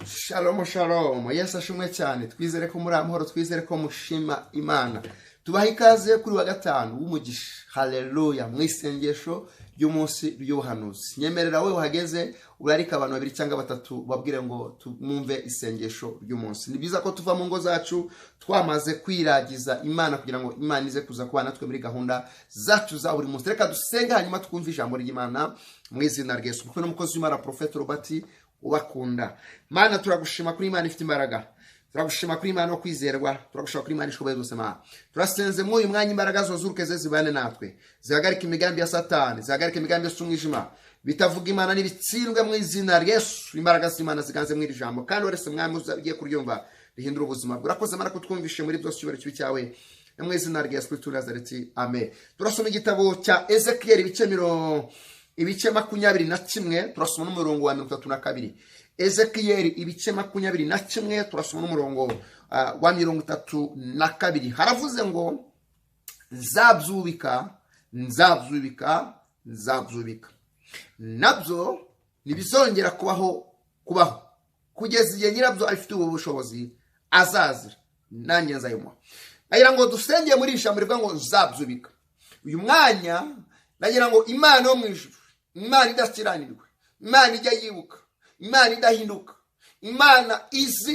Shalom shalom, Yesu ashimwe cyane. Twizere ko muri amahoro, twizere ko mushima Imana. Tubaha ikaze kuri wa gatanu w'umugisha. Haleluya. Mu isengesho ry'umunsi ry'ubuhanuzi. Nyemerera we uhageze urarika abantu babiri cyangwa batatu babwire ngo tumumve isengesho ry'umunsi. Ni biza ko tuva mu ngo zacu twamaze kwiragiza Imana kugira ngo Imana ize kuza kubana natwe muri gahunda zacu za buri munsi. Reka dusenge hanyuma twumve ijambo ry'Imana mu izina rya Yesu. Kuko n'umukozi w'Imana Prophet Robert ubakunda. Mana turagushima kuri Imana ifite imbaraga. Turagushima kuri Imana no kwizerwa. Turagushima kuri Imana ishoboye byose Mana. Turasenze mu uyu mwanya imbaraga zozuruke zibane natwe. Zihagarika imigambi ya Satani, zihagarika imigambi y'umwijima. Bitavuga Imana n'ibitsindwe mu izina rya Yesu. Imbaraga z'Imana ziganze mu iri jambo. Kandi wese mwami ugiye kuryumva rihindura ubuzima. Urakoze Mana kutwumvishe muri byose cyubero cy'u cyawe. Mu izina rya Yesu Kristo Nazareti. Amen. Turasoma igitabo cya Ezekiel ibice 21 turasoma n'umurongo wa 32. Ezekiel ibice 21 turasoma n'umurongo wa 32. Haravuze ngo nzabyubika nabyo nibizongera kubaho kugeza igihe nyirabyo afite ubushobozi azazira nanjye nzayumwa. Nagira ngo dusengeye muri ijambo rivuga ngo nzabyubika. Uyu mwanya nagira ngo Imana yo mu ijuru, Imana idakiranirwe, Imana ijya yibuka, Imana idahinduka, Imana izi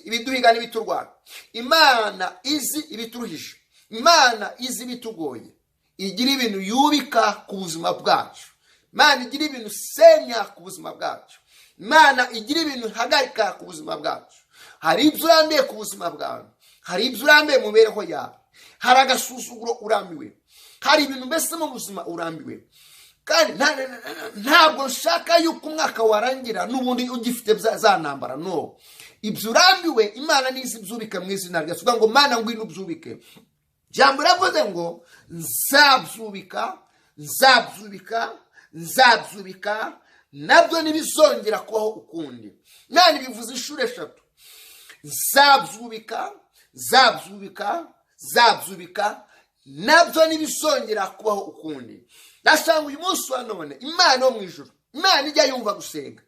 ibiduhiga n'ibiturwara, Imana izi ibituruhisha, Imana izi ibitugoye, igira ibintu yubika ku buzima bwacu, Imana igira ibintu senya ku buzima bwacu, Imana igira ibintu hagarika ku buzima bwacu. Hari ibyo urambiye ku buzima bwawe, hari ibyo urambiye mu mibereho yawe, hari agasuzuguro urambiwe, hari ibintu mbese mu buzima urambiwe. Kandi ntabwo nshaka yuko umwaka warangira n'ubundi ugifite za ntambara. No, ibyo urambiwe Imana nizi byubika mu izina rya Yesu. Ngo Mana ngwino ubyubike. Jambo ravuze ngo nzabyubika nabyo nibizongera kubaho ukundi. Nani bivuze inshuro 3. Nzabyubika nabyo nibizongera kubaho ukundi. Ndasanga uyu munsi wa none Imana yo mu ijuru, Imana ijya yumva gusenga.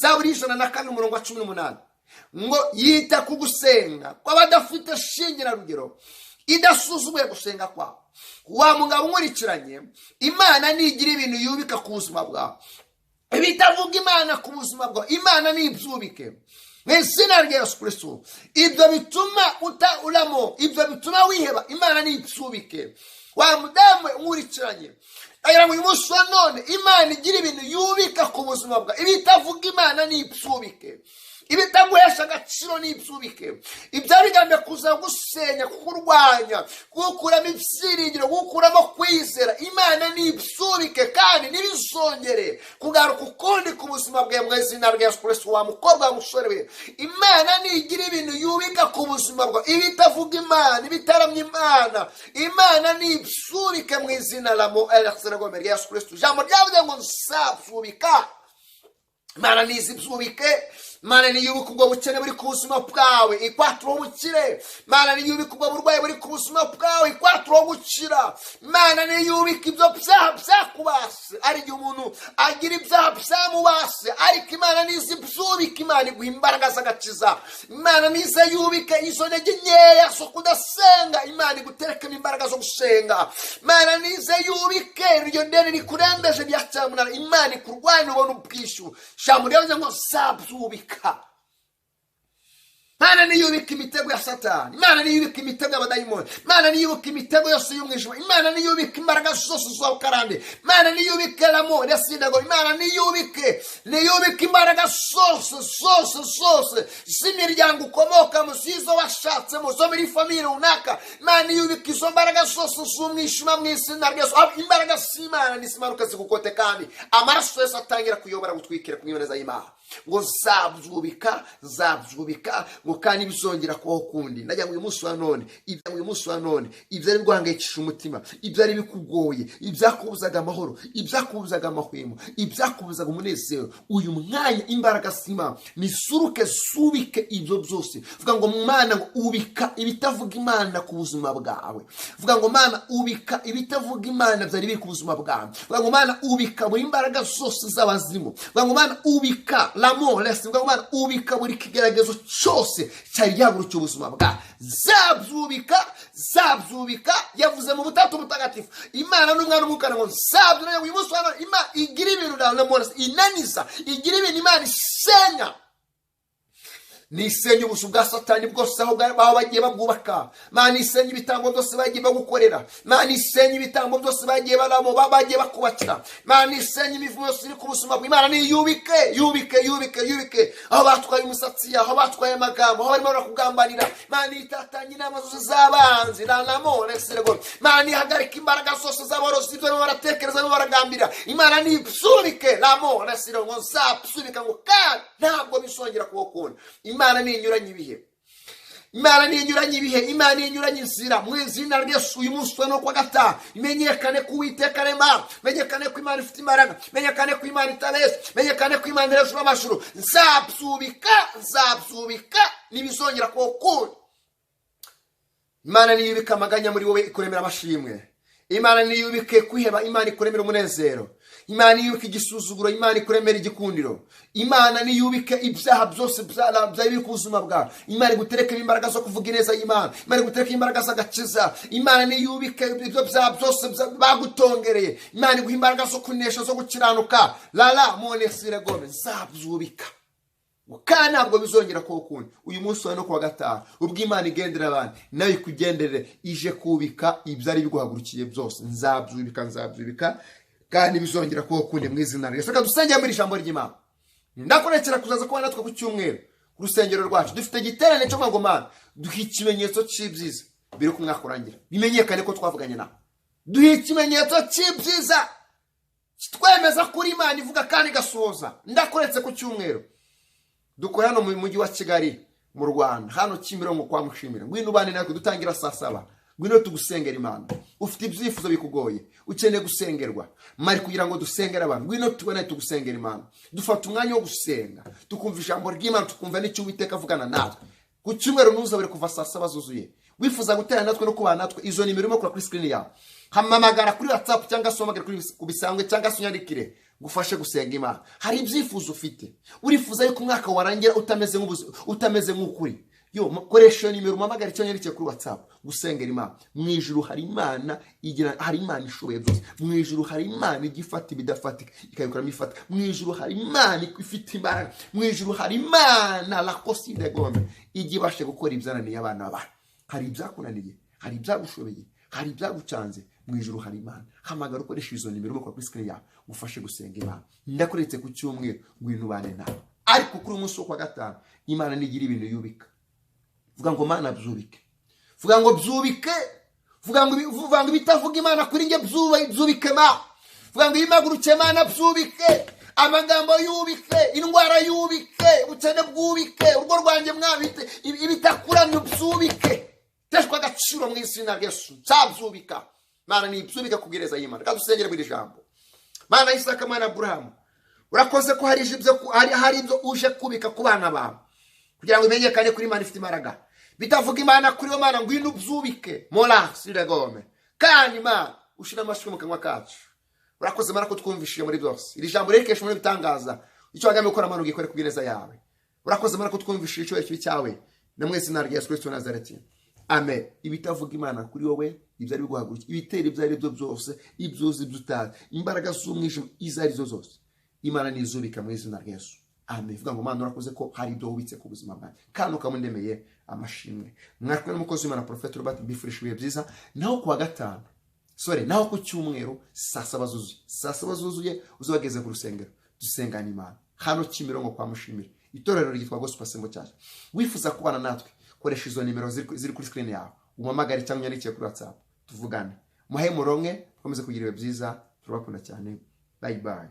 Zaburi 104:18 ngo yita ku gusenga kw'abadafite shingira rugero, idasuzuguye gusenga kwabo. Wa mugabo nkurikiranye, Imana nigira ibintu yubika ku buzima bwawe. Bitavuga Imana ku buzima bwawe, Imana nibyubike mu izina rya Yesu Kristo. Ibyo bituma uramo, ibyo bituma wiheba, Imana nibyubike. Wa mudamu nkurikiranye, agira ngo uyu munsi wa none Imana igira ibintu yubika ku buzima bwawe. Ibitavuga Imana nibyubike, ibitaguhesha agaciro nibyubike. Ibyo bigambe kuza gusenya, kukurwanya, gukuramo ibyiringiro, gukuramo kwizera, Imana nibyubike kandi nibizongere kugaruka ukundi ku buzima bwawe mu izina rya Yesu Kristo. Wa mukobwa musore we, Imana nigira ibintu yubika ku buzima bwawe. Ibitavuga Imana, ibitaramya Imana, Imana nibyubike mu izina rya Yesu Kristo. Jambo ryavuze ngo nzabyubika. Imana nibyubike. Imana niyubika ubwo bukene buri ku buzima bwawe, ikwatura ubukire. Imana niyubika ubwo burwayi buri ku buzima bwawe, ikwatura gukira. Imana niyubika ibyo byaha byakubase, ari igihe umuntu agira ibyaha byamubase, ariko Imana nibyubika. Imana iguha imbaraga z'agakiza. Imana niyubika izo ntege nkeya zo kudasenga, Imana iguterekamo imbaraga zo gusenga. Imana niyubike iryo deni rikurembeje rya cyamunara, Imana ikurwanya ubona ubwishyu. Jambo ryavuze ngo nzabyubika. Imana niyubika imitego ya Satani, Imana niyubika imitego y'abadayimoni, Imana niyubika imitego yose y'umwijima, Imana niyubika imbaraga zose z'ubukarande, Imana niyubike l'amor ya sinago, Imana niyubike imbaraga zose z'imiryango ukomokamo, zizo washatsemo, zo muri famille runaka. Imana niyubika izo mbaraga zose z'umwijima mu izina rya Yesu. Imbaraga z'Imana nisimanuka zigukote kandi amaraso yose atangira kuyobora gutwikira ku iboneza y'Imana. Ngo nzabyubika ngo kandi bizongera kubaho kundi. Najya uyu munsi wa none, ibyo ari guhangayikisha umutima, ibyo ari bikugoye, ibyakubuzaga amahoro, ibyakubuzaga amahwemo, ibyakubuzaga umunezero, uyu mwanya imbaraga z'Imana nisuruke zubike ibyo byose. Vuga ngo Mana ngo ubika ibitavuga Imana ku buzima bwawe. Vuga ngo Mana ubika ibitavuga Imana byari biri ku buzima bwawe. Vuga ngo Mana ubika buri imbaraga zose z'abazimu. Vuga ngo Mana ubika l'amour reste ngo Imana ubika buri kigeragezo cyose cyari gihagurukira ubuzima bwa zabyubika yavuze mu butatu butagatifu Imana n'umwana n'umwuka ngo nzabyubika uyu munsi hano Imana igira ibintu l'amour inaniza igira ibintu Imana isenya nisenya ubusu bwa satani bwose aho bagiye babwubaka Imana isenya ibitambo byose bagiye bagukorera Imana isenya ibitambo byose bagiye baramo bagiye bakubakira Imana isenya imivumo yose iri ku busuma bw'Imana ni yubike aho batwaye umusatsi aho batwaye amagambo aho barimo barakugambanira Imana itatanye inama zose z'abanzi l'amour esirego Imana ihagarika imbaraga zose z'aborozi ibyo barimo baratekereza barimo baragambira Imana ni ipsurike l'amour esirego nzapsurika ngo kandi ntabwo bisongera kuwukunda Imana ni inyuranye ibihe Imana inyuranye inzira mu izina rya Yesu uyu munsi no kwa gatanu imenyekane ku Uwiteka rema menyekane ko Imana ifite imbaraga menyekane ko Imana itabeshya menyekane ko Imana irashura amashuru nzabyubika nibizongera kuwukunda Imana niyubika amaganya muri wowe ikuremera amashimwe Imana niyubike kwiheba Imana ikuremera umunezero Imana niyubike igisuzuguro Imana ikuremera igikundiro Imana niyubike ibyaha byose biri ku buzima bwawe Imana igutereke imbaraga zo kuvuga ineza y'Imana Imana igutereke imbaraga z'agakiza Imana niyubike ibyo byaha byose bagutongereye Imana iguha imbaraga zo kunesha zo gukiranuka monesire gome nzabyubika kandi ntabwo bizongera kuwukunda uyu munsi no kuwa gatanu ubwo Imana igendera abantu nawe ikugenderere ije kubika ibyari biguhagurukiye byose nzabyubika kandi bizongera kuwukunda mu izina rye reka dusengere muri ijambo ry'Imana ndakurekera kuzaza kubana natwe ku cyumweru ku rusengero rwacu dufite igiterane cyo ngo Mana duhe ikimenyetso cy'ibyiza biri ku mwaka urangira bimenyekane ko twavuganye nawe duhe ikimenyetso cy'ibyiza twemeza kuri Imana ivuga kandi igasohoza ndakuretse ku cyumweru dukora hano mu mujyi wa Kigali mu Rwanda hano Kimironko kwa Mushimira ngwino ubane natwe dutangira saa 7 ngwino tugusengera Imana ufite ibyifuzo bikugoye ukeneye gusengerwa mari kugira ngo dusengere abantu ngwino tubone tugusengera Imana dufata umwanya wo gusenga tukumva ijambo ry'Imana tukumva n'icyo Uwiteka avugana natwe ku cyumweru ntuzabure kuva saa 7 zuzuye wifuza gutera natwe no kubana natwe izo nimero irimo kuri screen yawe hamamagara kuri WhatsApp cyangwa se umagara kuri kubisangwe cyangwa se unyandikire gufashe gusenga Imana hari ibyifuzo ufite urifuza yuko umwaka warangira utameze nk'ukuri yo koresha nimero umamagara cyangwa nyandike kuri WhatsApp gusengera Imana mu ijuru hari Imana hari Imana ishoboye byose mu ijuru hari Imana igifata ibidafatika ikabikora mifata mu ijuru hari Imana ifite imbaraga mu ijuru hari Imana la possible gome igibashe gukora ibyananiye abana b'abantu hari ibyakunaniye hari ibyagushobeye hari ibyagucanze mu ijuru hari Imana hamagara ukoresha izo nimero mu kuri screen yawe gufashe gusenga Imana ndakuretse ku cyumweru ngwino ubane nawe ariko kuri umunsi wo kwa gatanu Imana nigira ibintu yubika vuga ngo Mana byubike vuga ngo byubike vuga ngo bitavuga Imana kuri nge byubike ma vuga ngo imaguruke Mana byubike amagambo yubike indwara yubike ubukene bwubike urwo rwanjye mwabite ibitakuramye byubike teshwa agaciro mu izina rya Yesu nzabyubika Mana ni byubika kugereza y'Imana kadusengere muri jambo Mana Isaka Mana Abraham urakoze ko hari ibyo uje kubika ku bana bawe kugira ngo imenyekane kuri Imana ifite imbaraga bitavuga Imana kuri yo Mana ngwino byubike mola siregome kandi Imana ushira amashyi mu kanwa kacu urakoze Mana ko twumvishije muri byose iri jambo rekesha muri bitangaza icyo wagamye gukora Mana ugikore kugereza yawe urakoze Mana ko twumvishije icyo cyo cyawe na mwese na Yesu Kristo Nazareti amen ibitavuga Imana kuri wowe ibyari biguhagurukiye ibitera ibyari byo byose ibyuzi byutazi imbaraga z'umwijima izari zo zose Imana nizubika mu izina rya Yesu amen vuga ngo Mana urakoze ko hari ibyo wubitse ku buzima bwanjye kandi ukamundemeye amashimwe mwakwe n'umukozi w'Imana Prophet Robert Bifurish biye byiza naho kuwa gatanu naho ku cyumweru saa 7 zuzuye uzabageze ku rusengero dusengana Imana hano Kimironko kwa Mushimira itorero ryitwa Gospel Sembo Church wifuza kubana natwe koresha izo nimero ziri kuri screen yawe umamagare cyangwa unyandikire kuri WhatsApp tuvugane muhe muronke komeze kugira byiza turabakunda cyane bye bye